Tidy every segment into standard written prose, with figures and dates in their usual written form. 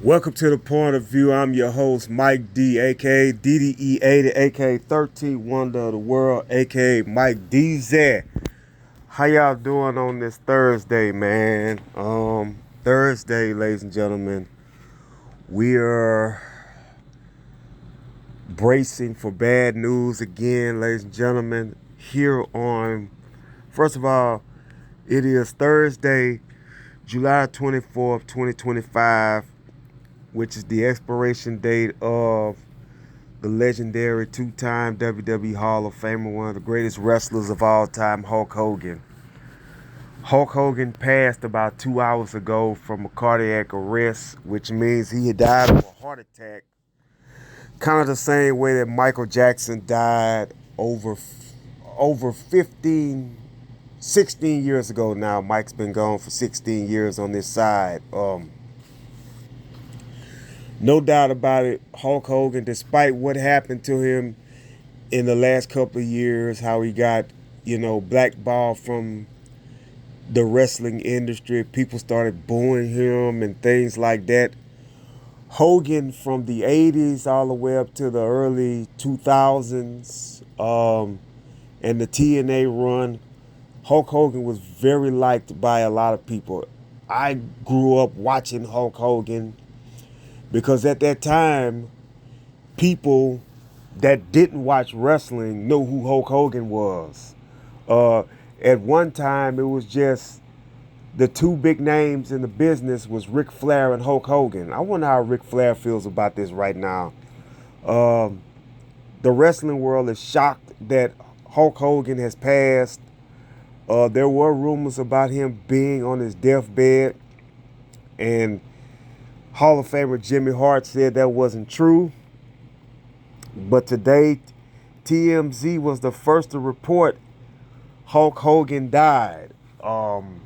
Welcome to the point of view. I'm your host, Mike D, aka DDE80, aka 13 Wonder of the World, aka Mike DZ. How y'all doing on this Thursday, man? Thursday, ladies and gentlemen, we are bracing for bad news again, ladies and gentlemen. Here on, first of all, it is Thursday, July 24th, 2025. Which is the expiration date of the legendary two-time WWE Hall of Famer, one of the greatest wrestlers of all time, Hulk Hogan. Hulk Hogan passed about 2 hours ago from a cardiac arrest, which means he had died of a heart attack, kind of the same way that Michael Jackson died over 16 years ago now. Mike's been gone for 16 years on this side. No doubt about it, Hulk Hogan, despite what happened to him in the last couple of years, how he got, blackballed from the wrestling industry, people started booing him and things like that. Hogan, from the 80s all the way up to the early 2000s and the TNA run, Hulk Hogan was very liked by a lot of people. I grew up watching Hulk Hogan, because at that time, people that didn't watch wrestling knew who Hulk Hogan was. At one time, it was just the two big names in the business was Ric Flair and Hulk Hogan. I wonder how Ric Flair feels about this right now. The wrestling world is shocked that Hulk Hogan has passed. There were rumors about him being on his deathbed, and Hall of Famer Jimmy Hart said that wasn't true. But today, TMZ was the first to report Hulk Hogan died. I'm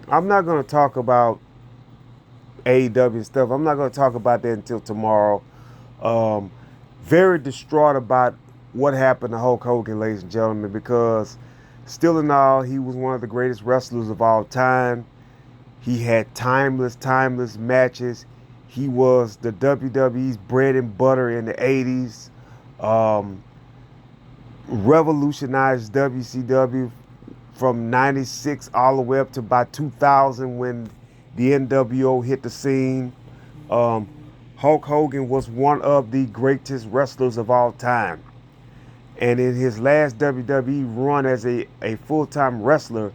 not going to talk about AEW stuff. I'm not going to talk about that until tomorrow. Very distraught about what happened to Hulk Hogan, ladies and gentlemen, because still in all, he was one of the greatest wrestlers of all time. He had timeless matches. He was the WWE's bread and butter in the 80s. Revolutionized WCW from 96 all the way up to about 2000 when the NWO hit the scene. Hulk Hogan was one of the greatest wrestlers of all time. And in his last WWE run as a full-time wrestler,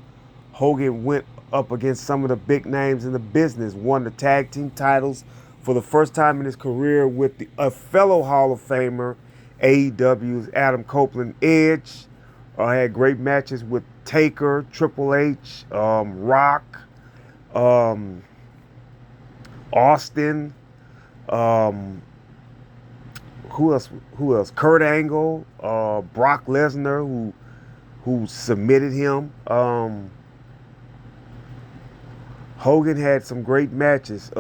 Hogan went up against some of the big names in the business, won the tag team titles for the first time in his career with a fellow Hall of Famer, AEW's Adam Copeland Edge. Had great matches with Taker, Triple H, Rock, Austin, who else? Kurt Angle, Brock Lesnar, who submitted him. Hogan had some great matches.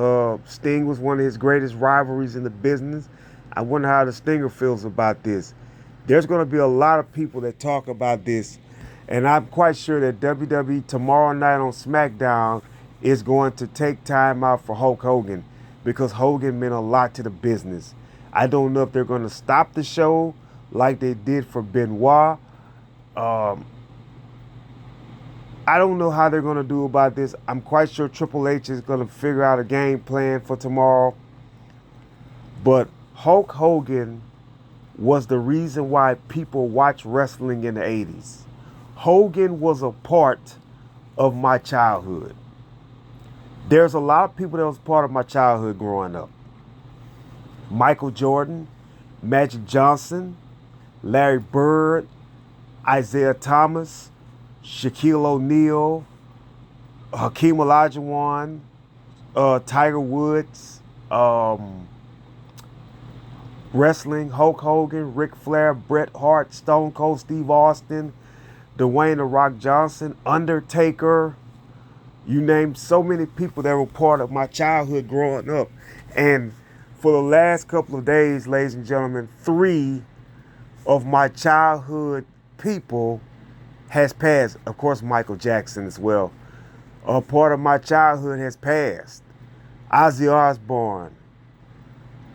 Sting was one of his greatest rivalries in the business. I wonder how the Stinger feels about this. There's going to be a lot of people that talk about this, and I'm quite sure that WWE tomorrow night on SmackDown is going to take time out for Hulk Hogan, because Hogan meant a lot to the business. I don't know if they're going to stop the show like they did for Benoit. I don't know how they're going to do about this. I'm quite sure Triple H is going to figure out a game plan for tomorrow. But Hulk Hogan was the reason why people watch wrestling in the 80s. Hogan was a part of my childhood. There's a lot of people that was part of my childhood growing up. Michael Jordan, Magic Johnson, Larry Bird, Isaiah Thomas, Shaquille O'Neal, Hakeem Olajuwon, Tiger Woods, wrestling, Hulk Hogan, Ric Flair, Bret Hart, Stone Cold Steve Austin, Dwayne "The Rock" Johnson, Undertaker. You name so many people that were part of my childhood growing up. And for the last couple of days, ladies and gentlemen, 3 of my childhood people has passed. Of course, Michael Jackson as well. A part of my childhood has passed. Ozzy Osbourne,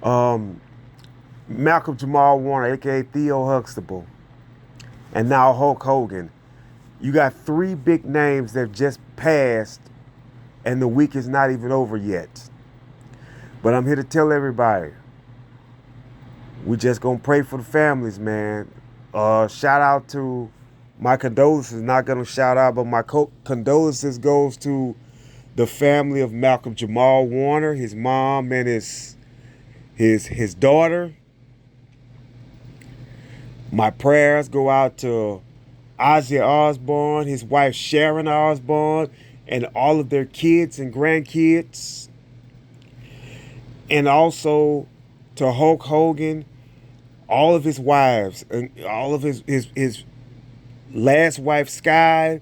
Um, Malcolm Jamal Warner, aka Theo Huxtable, and now Hulk Hogan. You got three big names that just passed, and the week is not even over yet. But I'm here to tell everybody, we just gonna pray for the families, man. Shout out to my condolences. Not gonna shout out, but my condolences goes to the family of Malcolm Jamal Warner, his mom and his daughter. My prayers go out to Ozzy Osbourne, his wife Sharon Osbourne, and all of their kids and grandkids. And also to Hulk Hogan, all of his wives, and all of his last wife Sky,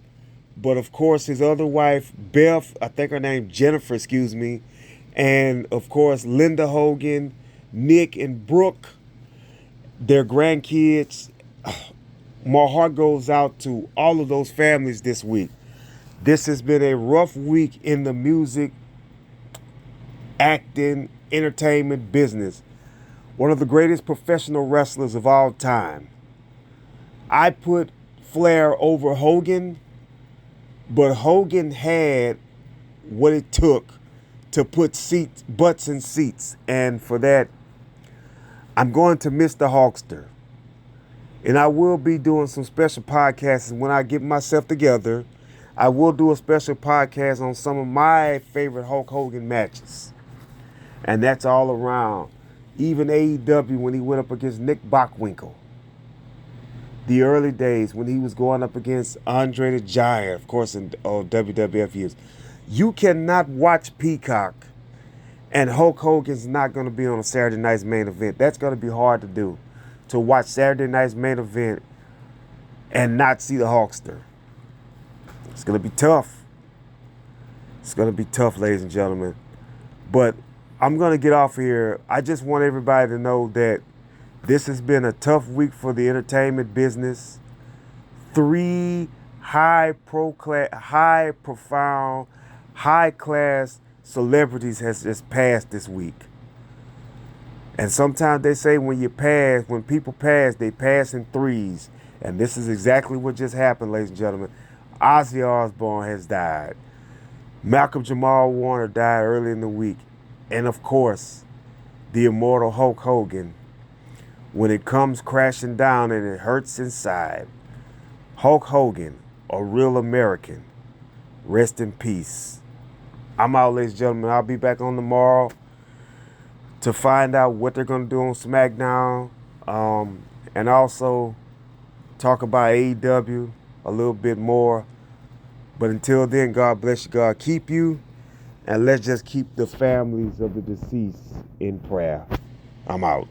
but of course his other wife Beth, I think her name Jennifer, excuse me, and of course Linda Hogan, Nick and Brooke, their grandkids. My heart goes out to all of those families this week. This has been a rough week in the music, acting, entertainment business. One of the greatest professional wrestlers of all time. I put Flair over Hogan, but Hogan had what it took to put butts in seats. And for that, I'm going to miss the Hulkster. And I will be doing some special podcasts when I get myself together. I will do a special podcast on some of my favorite Hulk Hogan matches. And that's all around. Even AEW when he went up against Nick Bockwinkel. The early days when he was going up against Andre the Giant, of course, in WWF years. You cannot watch Peacock and Hulk Hogan's not going to be on a Saturday night's main event. That's going to be hard to do. To watch Saturday night's main event and not see the Hulkster. It's going to be tough. It's going to be tough, ladies and gentlemen. But I'm going to get off here. I just want everybody to know that this has been a tough week for the entertainment business. 3 high-profile, high-class celebrities has just passed this week. And sometimes they say when people pass, they pass in threes. And this is exactly what just happened, ladies and gentlemen. Ozzy Osbourne has died. Malcolm Jamal Warner died early in the week. And of course, the immortal Hulk Hogan. When it comes crashing down and it hurts inside. Hulk Hogan, a real American. Rest in peace. I'm out, ladies and gentlemen. I'll be back on tomorrow to find out what they're going to do on SmackDown, and also talk about AEW a little bit more. But until then, God bless you, God keep you, and let's just keep the families of the deceased in prayer. I'm out.